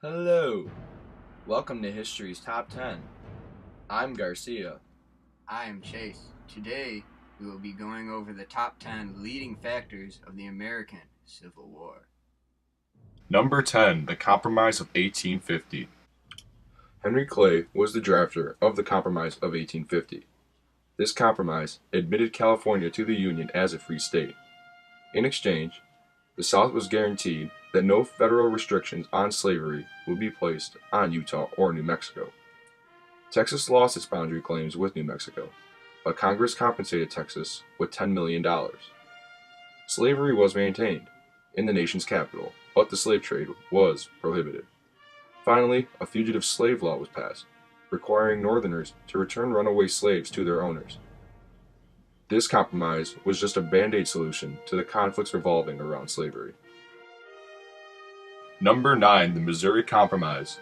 Hello, welcome to History's Top 10. I'm Garcia. I am Chase. Today, we will be going over the top 10 leading factors of the American Civil War. Number 10. The Compromise of 1850. Henry Clay was the drafter of the Compromise of 1850. This compromise admitted California to the Union as a free state. In exchange, the South was guaranteed that no federal restrictions on slavery would be placed on Utah or New Mexico. Texas lost its boundary claims with New Mexico, but Congress compensated Texas with $10 million. Slavery was maintained in the nation's capital, but the slave trade was prohibited. Finally, a fugitive slave law was passed, requiring Northerners to return runaway slaves to their owners. This compromise was just a band-aid solution to the conflicts revolving around slavery. Number 9. The Missouri Compromise.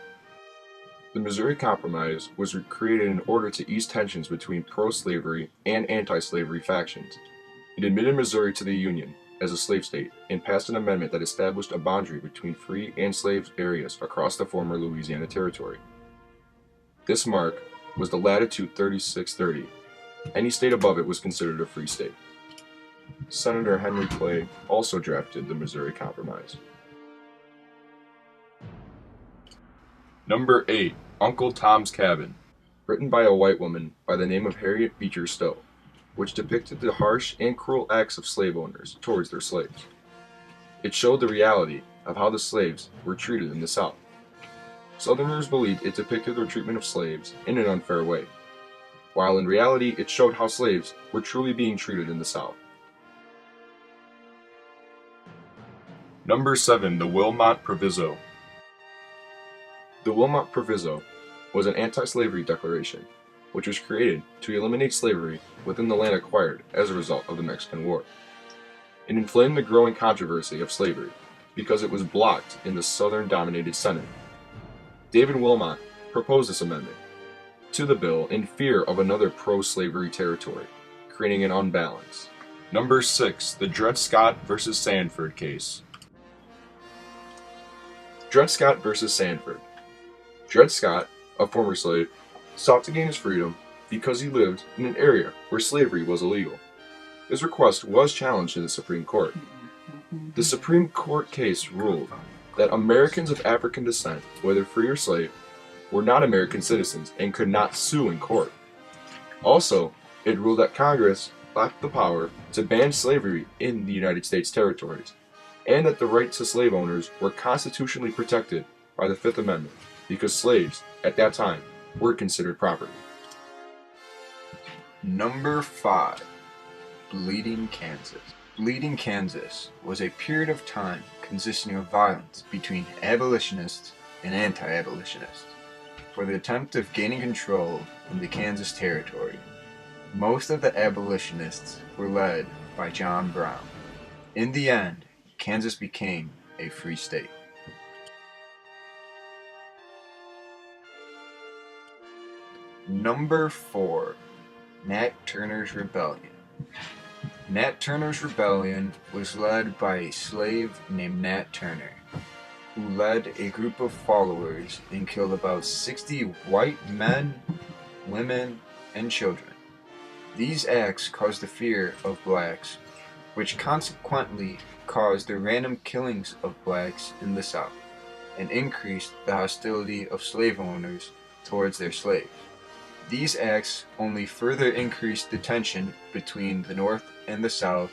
The Missouri Compromise was created in order to ease tensions between pro-slavery and anti-slavery factions. It admitted Missouri to the Union as a slave state and passed an amendment that established a boundary between free and slave areas across the former Louisiana Territory. This mark was the latitude 3630. Any state above it was considered a free state. Senator Henry Clay also drafted the Missouri Compromise. Number 8. Uncle Tom's Cabin. Written by a white woman by the name of Harriet Beecher Stowe, which depicted the harsh and cruel acts of slave owners towards their slaves. It showed the reality of how the slaves were treated in the South. Southerners believed it depicted their treatment of slaves in an unfair way, while in reality it showed how slaves were truly being treated in the South. Number 7. The Wilmot Proviso. The Wilmot Proviso was an anti-slavery declaration, which was created to eliminate slavery within the land acquired as a result of the Mexican War. It inflamed the growing controversy of slavery because it was blocked in the Southern-dominated Senate. David Wilmot proposed this amendment to the bill in fear of another pro-slavery territory, creating an unbalance. Number 6. The Dred Scott vs. Sanford case. Dred Scott versus Sanford. Dred Scott, a former slave, sought to gain his freedom because he lived in an area where slavery was illegal. His request was challenged in the Supreme Court. The Supreme Court case ruled that Americans of African descent, whether free or slave, were not American citizens and could not sue in court. Also, it ruled that Congress lacked the power to ban slavery in the United States territories, and that the rights to slave owners were constitutionally protected by the Fifth Amendment because slaves, at that time, were considered property. Number 5. Bleeding Kansas. Bleeding Kansas was a period of time consisting of violence between abolitionists and anti-abolitionists for the attempt of gaining control in the Kansas Territory. Most of the abolitionists were led by John Brown. In the end, Kansas became a free state. Number 4. Nat Turner's Rebellion. Nat Turner's Rebellion was led by a slave named Nat Turner, who led a group of followers and killed about 60 white men, women, and children. These acts caused the fear of blacks, which consequently caused the random killings of blacks in the South, and increased the hostility of slave owners towards their slaves. These acts only further increased the tension between the North and the South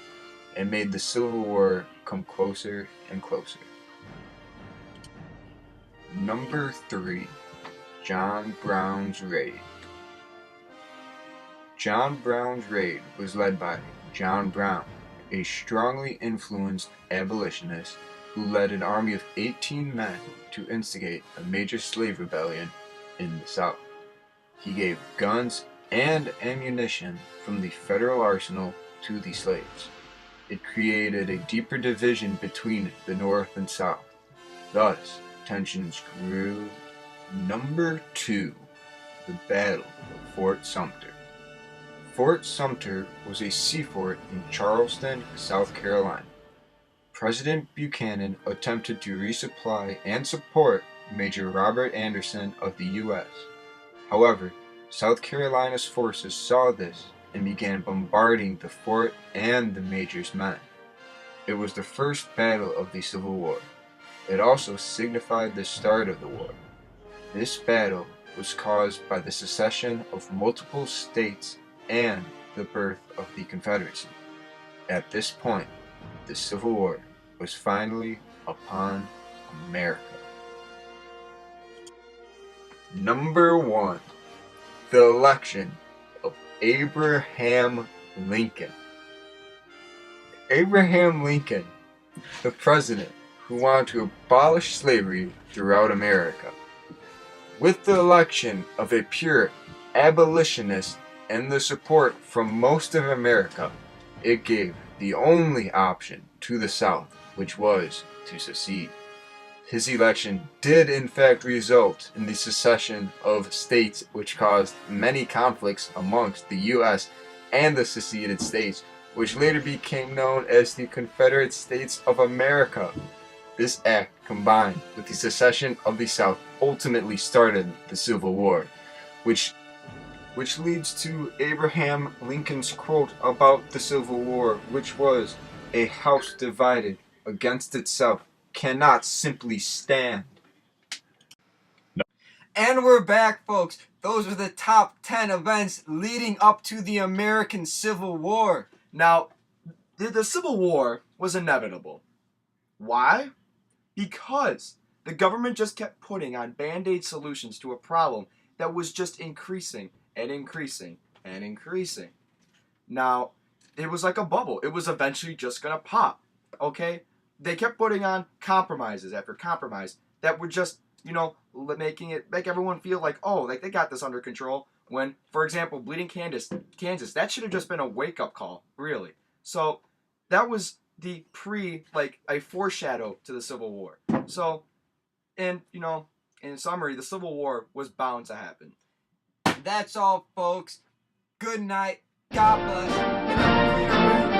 and made the Civil War come closer and closer. Number 3. John Brown's Raid. John Brown's raid was led by John Brown, a strongly influenced abolitionist who led an army of 18 men to instigate a major slave rebellion in the South. He gave guns and ammunition from the federal arsenal to the slaves. It created a deeper division between the North and South. Thus, tensions grew. Number 2. The Battle of Fort Sumter. Fort Sumter was a sea fort in Charleston, South Carolina. President Buchanan attempted to resupply and support Major Robert Anderson of the U.S. However, South Carolina's forces saw this and began bombarding the fort and the major's men. It was the first battle of the Civil War. It also signified the start of the war. This battle was caused by the secession of multiple states and the birth of the Confederacy. At this point, the Civil War was finally upon America. Number 1. The election of Abraham Lincoln. Abraham Lincoln, the president who wanted to abolish slavery throughout America. With the election of a pure abolitionist and the support from most of America, it gave the only option to the South, which was to secede. His election did in fact result in the secession of states, which caused many conflicts amongst the U.S. and the seceded states, which later became known as the Confederate States of America. This act, combined with the secession of the South, ultimately started the Civil War, which leads to Abraham Lincoln's quote about the Civil War, which was, "A house divided against itself cannot simply stand." And we're back, folks. Those are the top 10 events leading up to the American Civil War. Now, the Civil War was inevitable. Why? Because the government just kept putting on band-aid solutions to a problem that was just increasing and increasing and increasing. Now, it was like a bubble. It was eventually just going to pop, okay? They kept putting on compromises after compromise that were just, making it make everyone feel like, oh, like they got this under control. When, for example, Bleeding Kansas, that should have just been a wake-up call, really. So that was the a foreshadow to the Civil War. So, and, in summary, the Civil War was bound to happen. That's all, folks. Good night. God bless. And have a